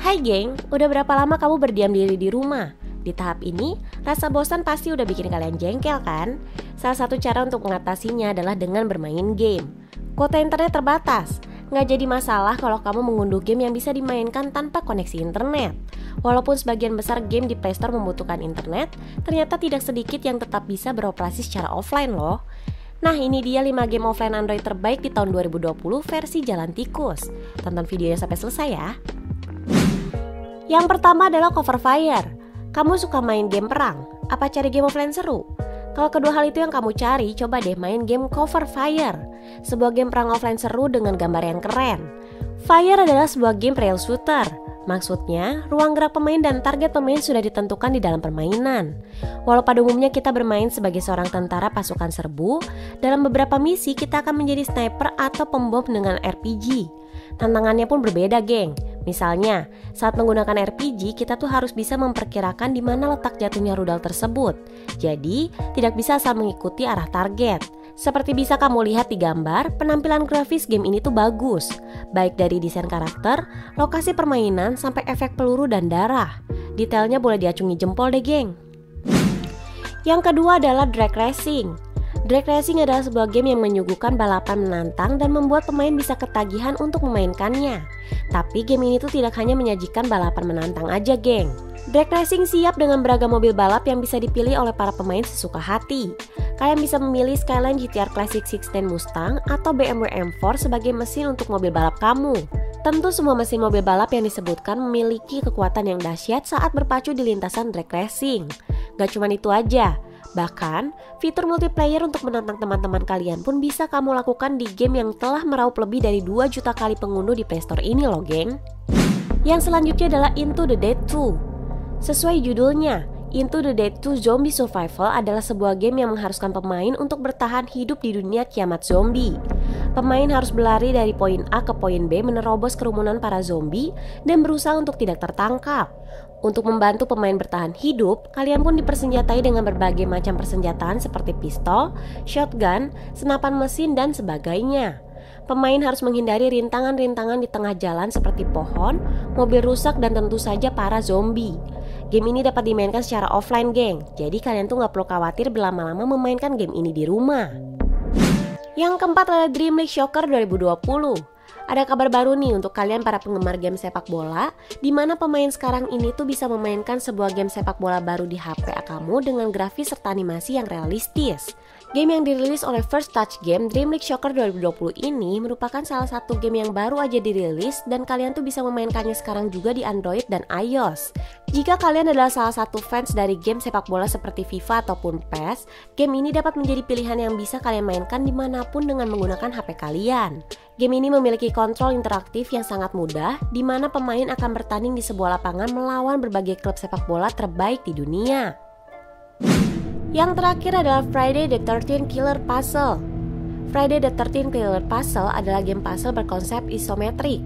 Hai geng, udah berapa lama kamu berdiam diri di rumah? Di tahap ini, rasa bosan pasti udah bikin kalian jengkel kan? Salah satu cara untuk mengatasinya adalah dengan bermain game. Kuota internet terbatas, nggak jadi masalah kalau kamu mengunduh game yang bisa dimainkan tanpa koneksi internet. Walaupun sebagian besar game di Play Store membutuhkan internet, ternyata tidak sedikit yang tetap bisa beroperasi secara offline loh. Nah, ini dia 5 game offline Android terbaik di tahun 2020 versi jalan tikus. Tonton videonya sampai selesai ya. Yang pertama adalah Cover Fire. Kamu suka main game perang? Apa cari game offline seru? Kalau kedua hal itu yang kamu cari, coba deh main game Cover Fire, sebuah game perang offline seru dengan gambar yang keren. Fire adalah sebuah game rail shooter. Maksudnya, ruang gerak pemain dan target pemain sudah ditentukan di dalam permainan. Walau pada umumnya kita bermain sebagai seorang tentara pasukan serbu, dalam beberapa misi kita akan menjadi sniper atau pembom dengan RPG. Tantangannya pun berbeda, geng. Misalnya, saat menggunakan RPG, kita tuh harus bisa memperkirakan di mana letak jatuhnya rudal tersebut. Jadi, tidak bisa asal mengikuti arah target. Seperti bisa kamu lihat di gambar, penampilan grafis game ini tuh bagus. Baik dari desain karakter, lokasi permainan, sampai efek peluru dan darah. Detailnya boleh diacungi jempol deh, geng. Yang kedua adalah Drag Racing. Drag Racing adalah sebuah game yang menyuguhkan balapan menantang dan membuat pemain bisa ketagihan untuk memainkannya. Tapi game ini tuh tidak hanya menyajikan balapan menantang aja, geng. Drag Racing siap dengan beragam mobil balap yang bisa dipilih oleh para pemain sesuka hati. Kalian bisa memilih Skyline GTR Classic 16 Mustang atau BMW M4 sebagai mesin untuk mobil balap kamu. Tentu semua mesin mobil balap yang disebutkan memiliki kekuatan yang dahsyat saat berpacu di lintasan drag racing. Gak cuma itu aja, bahkan fitur multiplayer untuk menantang teman-teman kalian pun bisa kamu lakukan di game yang telah meraup lebih dari 2 juta kali pengunduh di Play Store ini loh, geng. Yang selanjutnya adalah Into the Dead 2. Sesuai judulnya, Into the Dead 2 Zombie Survival adalah sebuah game yang mengharuskan pemain untuk bertahan hidup di dunia kiamat zombie. Pemain harus berlari dari poin A ke poin B menerobos kerumunan para zombie dan berusaha untuk tidak tertangkap. Untuk membantu pemain bertahan hidup, kalian pun dipersenjatai dengan berbagai macam persenjataan seperti pistol, shotgun, senapan mesin, dan sebagainya. Pemain harus menghindari rintangan-rintangan di tengah jalan seperti pohon, mobil rusak, dan tentu saja para zombie. Game ini dapat dimainkan secara offline, geng. Jadi kalian tuh gak perlu khawatir berlama-lama memainkan game ini di rumah. Yang keempat adalah Dream League Soccer 2020. Ada kabar baru nih untuk kalian para penggemar game sepak bola, di mana pemain sekarang ini tuh bisa memainkan sebuah game sepak bola baru di HP kamu dengan grafis serta animasi yang realistis. Game yang dirilis oleh First Touch Game, Dream League Soccer 2020 ini merupakan salah satu game yang baru aja dirilis dan kalian tuh bisa memainkannya sekarang juga di Android dan iOS. Jika kalian adalah salah satu fans dari game sepak bola seperti FIFA ataupun PES, game ini dapat menjadi pilihan yang bisa kalian mainkan dimanapun dengan menggunakan HP kalian. Game ini memiliki kontrol interaktif yang sangat mudah, di mana pemain akan bertanding di sebuah lapangan melawan berbagai klub sepak bola terbaik di dunia. Yang terakhir adalah Friday the 13th Killer Puzzle. Friday the 13th Killer Puzzle adalah game puzzle berkonsep isometrik.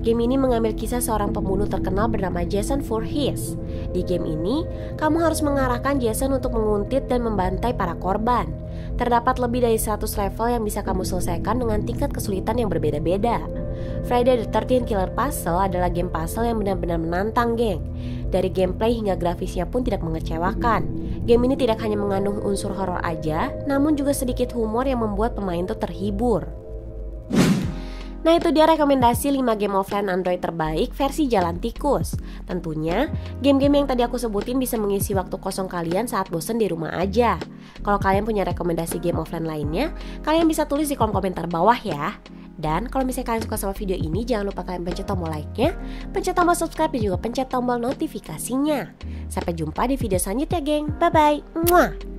Game ini mengambil kisah seorang pembunuh terkenal bernama Jason Voorhees. Di game ini, kamu harus mengarahkan Jason untuk menguntit dan membantai para korban. Terdapat lebih dari 100 level yang bisa kamu selesaikan dengan tingkat kesulitan yang berbeda-beda. Friday the 13th Killer Puzzle adalah game puzzle yang benar-benar menantang, geng. Dari gameplay hingga grafisnya pun tidak mengecewakan. Game ini tidak hanya mengandung unsur horor aja, namun juga sedikit humor yang membuat pemain tuh terhibur. Nah, itu dia rekomendasi 5 game offline Android terbaik versi jalan tikus. Tentunya, game-game yang tadi aku sebutin bisa mengisi waktu kosong kalian saat bosen di rumah aja. Kalau kalian punya rekomendasi game offline lainnya, kalian bisa tulis di kolom komentar bawah ya. Dan kalau misalnya kalian suka sama video ini, jangan lupa kalian pencet tombol like-nya, pencet tombol subscribe, dan juga pencet tombol notifikasinya. Sampai jumpa di video selanjutnya, geng. Bye-bye. Muah.